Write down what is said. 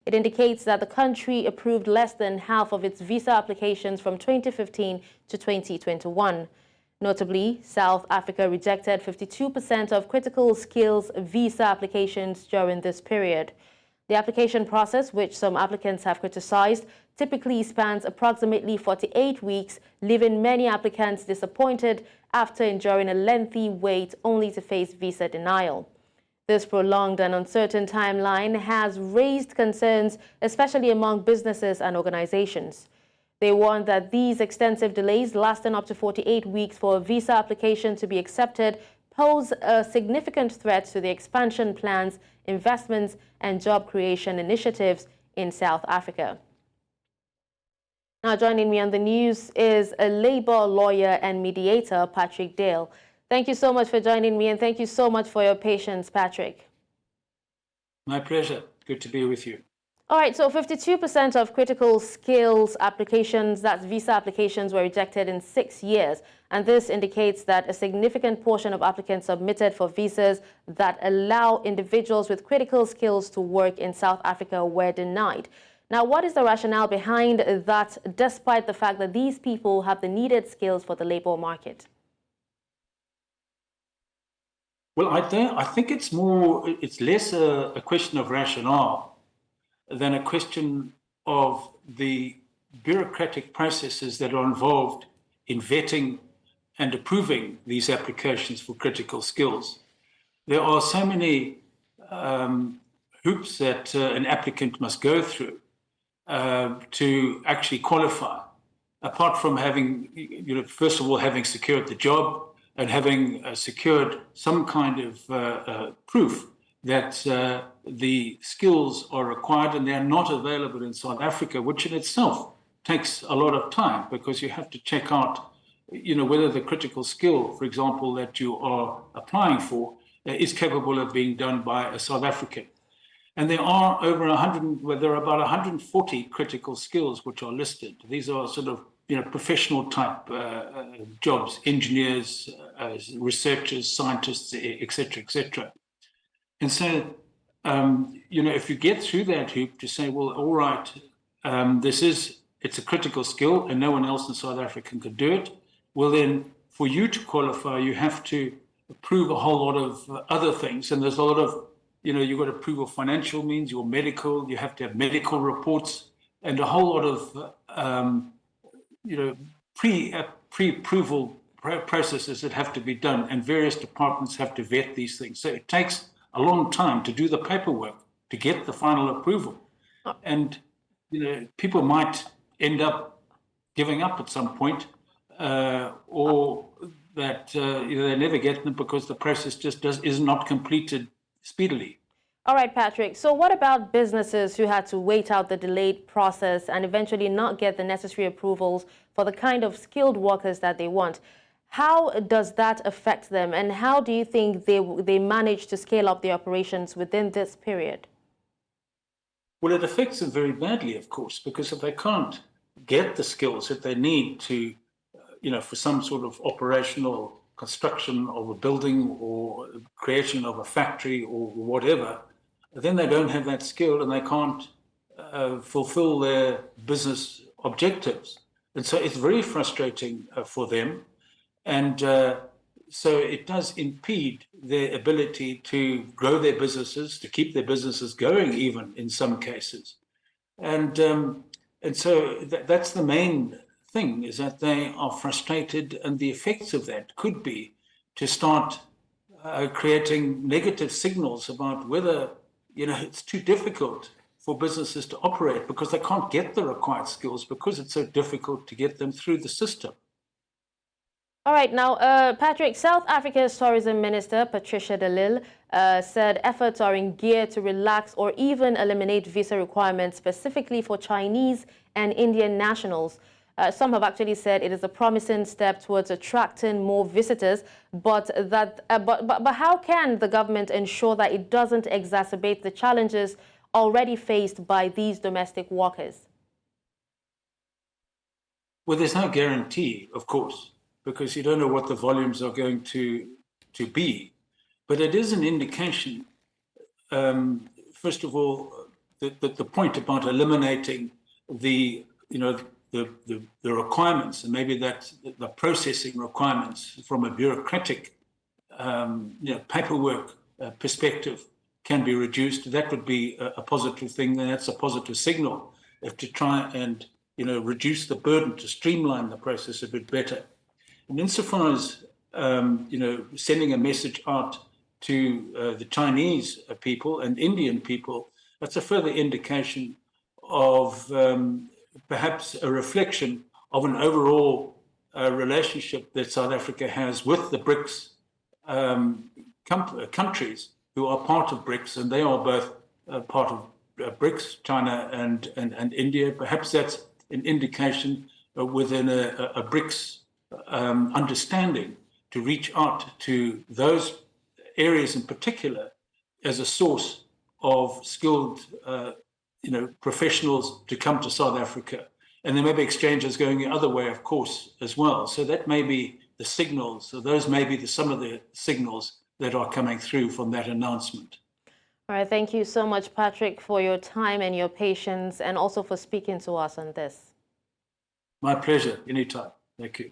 It indicates that the country approved less than half of its visa applications from 2015 to 2021. Notably, South Africa rejected 52% of critical skills visa applications during this period. The application process, which some applicants have criticized, typically spans approximately 48 weeks, leaving many applicants disappointed after enduring a lengthy wait only to face visa denial. This prolonged and uncertain timeline has raised concerns, especially among businesses and organizations. They warn that these extensive delays, lasting up to 48 weeks for a visa application to be accepted, pose a significant threat to the expansion plans, investments, and job creation initiatives in South Africa. Now, joining me on the news is a labor lawyer and mediator, Patrick Deale. Thank you so much for joining me, and thank you so much for your patience, Patrick. My pleasure. Good to be with you. All right, so 52% of critical skills applications, that's visa applications, were rejected in 6 years. And this indicates that a significant portion of applicants submitted for visas that allow individuals with critical skills to work in South Africa were denied. Now, what is the rationale behind that, despite the fact that these people have the needed skills for the labor market? Well, I think it's less a question of rationale than a question of the bureaucratic processes that are involved in vetting and approving these applications for critical skills. There are so many hoops that an applicant must go through to actually qualify, apart from having, first of all, having secured the job and having secured some kind of proof that the skills are required and they are not available in South Africa, which in itself takes a lot of time because you have to check out, whether the critical skill, for example, that you are applying for is capable of being done by a South African. And there are there are about 140 critical skills which are listed. These are sort of, professional type jobs, engineers, researchers, scientists, et cetera, et cetera. And so, if you get through that hoop to say, well, all right, it's a critical skill and no one else in South Africa can do it, well, then for you to qualify, you have to prove a whole lot of other things. And there's a lot of, you've got to prove your financial means, your medical, you have to have medical reports and a whole lot of, pre-approval processes that have to be done, and various departments have to vet these things. So it takes a long time to do the paperwork to get the final approval. And, people might end up giving up at some point, or that they never get them because the process just is not completed speedily. All right, Patrick. So what about businesses who had to wait out the delayed process and eventually not get the necessary approvals for the kind of skilled workers that they want? How does that affect them, and how do you think they manage to scale up their operations within this period? Well, it affects them very badly, of course, because if they can't get the skills that they need to, for some sort of operational construction of a building or creation of a factory or whatever, then they don't have that skill and they can't fulfill their business objectives. And so it's very frustrating for them. And so it does impede their ability to grow their businesses, to keep their businesses going, even in some cases. And so that's the main thing, is that they are frustrated, and the effects of that could be to start creating negative signals about whether, it's too difficult for businesses to operate because they can't get the required skills because it's so difficult to get them through the system. All right, now, Patrick, South Africa's Tourism Minister, Patricia de Lille, said efforts are in gear to relax or even eliminate visa requirements specifically for Chinese and Indian nationals. Some have actually said it is a promising step towards attracting more visitors, but how can the government ensure that it doesn't exacerbate the challenges already faced by these domestic workers? Well, there's no guarantee, of course, because you don't know what the volumes are going to be. But it is an indication, first of all, the point about eliminating the requirements, and maybe that the processing requirements from a bureaucratic paperwork perspective can be reduced, that would be a positive thing, and that's a positive signal to try and reduce the burden, to streamline the process a bit better. And insofar as sending a message out to the Chinese people and Indian people, that's a further indication of perhaps a reflection of an overall relationship that South Africa has with the BRICS countries who are part of BRICS, and they are both part of BRICS, China and India. Perhaps that's an indication within a BRICS understanding to reach out to those areas in particular as a source of skilled professionals to come to South Africa. And there may be exchanges going the other way, of course, as well. So that may be the signals. So those may be some of the signals that are coming through from that announcement. All right. Thank you so much, Patrick, for your time and your patience, and also for speaking to us on this. My pleasure. Anytime. Thank you.